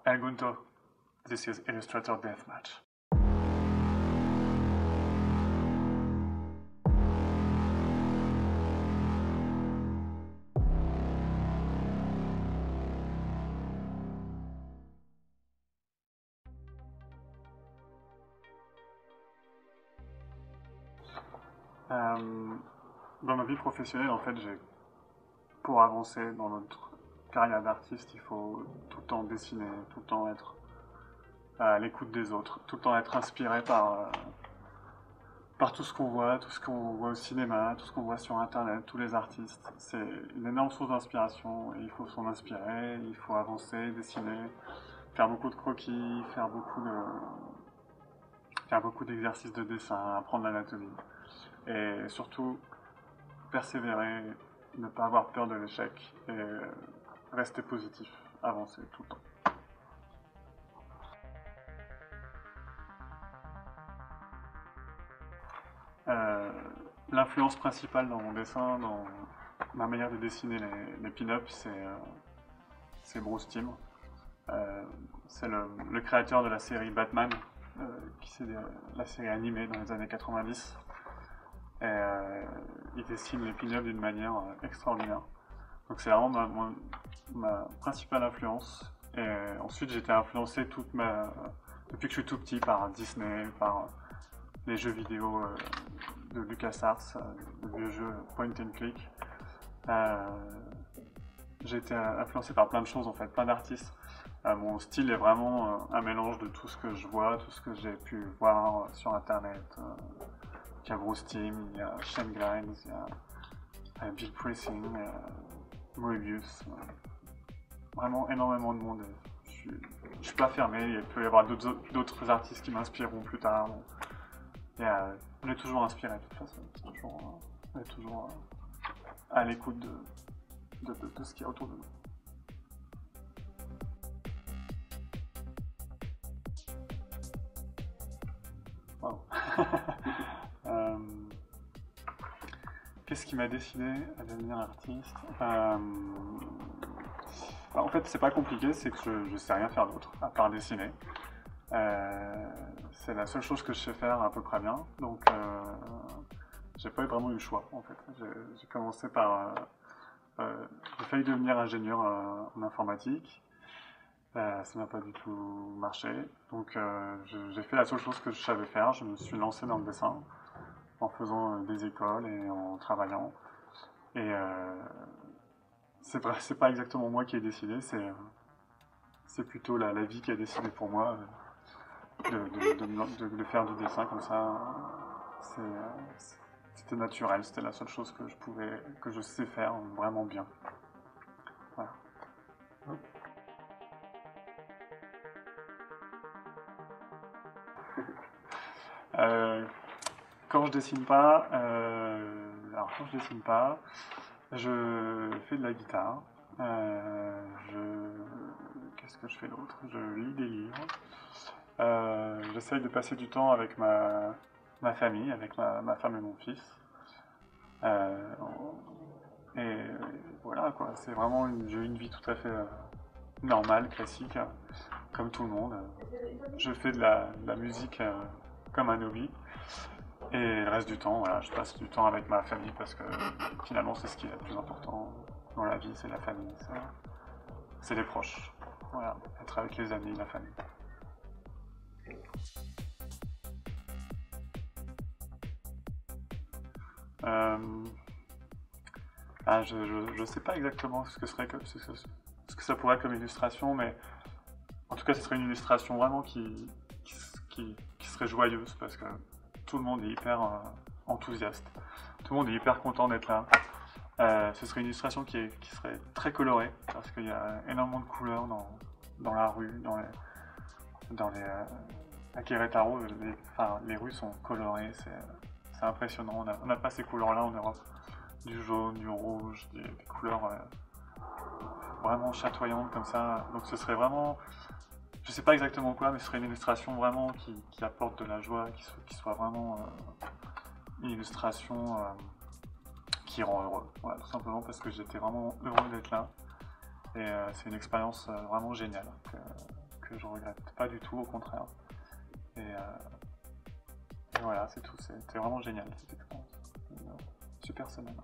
El Gunto. This is Illustrator Deathmatch. Dans ma vie professionnelle, en fait, pour avancer dans notre carrière d'artiste, il faut tout le temps dessiner, tout le temps être à l'écoute des autres, tout le temps être inspiré par tout ce qu'on voit au cinéma, tout ce qu'on voit sur Internet, tous les artistes. C'est une énorme source d'inspiration et il faut s'en inspirer, il faut avancer, dessiner, faire beaucoup de croquis, faire beaucoup d'exercices de dessin, apprendre l'anatomie. Et surtout, persévérer, ne pas avoir peur de l'échec et rester positif, avancer tout le temps. L'influence principale dans mon dessin, dans ma manière de dessiner les pin-ups, c'est Bruce Timm. C'est le créateur de la série Batman, qui c'est la série animée dans les années 90. Et il dessine les pin-ups d'une manière extraordinaire. Donc c'est vraiment ma principale influence. Et ensuite j'ai été influencé depuis que je suis tout petit par Disney, par les jeux vidéo de LucasArts, de vieux jeux point and click. J'ai été influencé par plein de choses en fait, plein d'artistes. Mon style est vraiment un mélange de tout ce que je vois, tout ce que j'ai pu voir sur Internet. Il y a Bruce Timm, il y a Shane Grimes, il y a Bill Pressing, Moebius. Vraiment énormément de monde. Je suis pas fermé, il peut y avoir d'autres artistes qui m'inspireront plus tard. On est toujours inspiré de toute façon. On est toujours à l'écoute de ce qu'il y a autour de nous. Wow. Qu'est-ce qui m'a décidé à devenir artiste? En fait, c'est pas compliqué, c'est que je sais rien faire d'autre, à part dessiner. C'est la seule chose que je sais faire à peu près bien, donc j'ai pas vraiment eu le choix en fait. J'ai commencé par... j'ai failli devenir ingénieur en informatique, ça n'a pas du tout marché, donc j'ai fait la seule chose que je savais faire, je me suis lancé dans le dessin en faisant des écoles et en travaillant. Et c'est pas exactement moi qui ai décidé, c'est plutôt la vie qui a décidé pour moi de faire du dessin comme ça. C'était naturel, c'était la seule chose que je sais faire vraiment bien. Voilà. Quand je dessine pas, je fais de la guitare. Qu'est-ce que je fais d'autre? Je lis des livres. J'essaye de passer du temps avec ma famille, avec ma femme et mon fils. Et voilà quoi, c'est vraiment j'ai une vie tout à fait normale, classique, comme tout le monde. Je fais de la musique comme un hobby. Et le reste du temps, voilà, je passe du temps avec ma famille parce que finalement c'est ce qui est le plus important dans la vie, c'est la famille, c'est les proches. Voilà, être avec les amis, la famille. Je sais pas exactement ce que ça pourrait être comme illustration, mais en tout cas ce serait une illustration vraiment qui serait joyeuse parce que tout le monde est hyper enthousiaste, tout le monde est hyper content d'être là. Ce serait une illustration qui serait très colorée parce qu'il y a énormément de couleurs dans la rue, à Querétaro, les rues sont colorées, c'est impressionnant. On n'a pas ces couleurs-là en Europe, du jaune, du rouge, des couleurs vraiment chatoyantes comme ça. Donc ce serait vraiment, je sais pas exactement quoi, mais ce serait une illustration vraiment qui apporte de la joie, qui soit vraiment une illustration qui rend heureux. Voilà, tout simplement parce que j'étais vraiment heureux d'être là. Et c'est une expérience vraiment géniale que je regrette pas du tout, au contraire. Et voilà, c'est tout. C'était vraiment génial cette expérience. Une super semaine.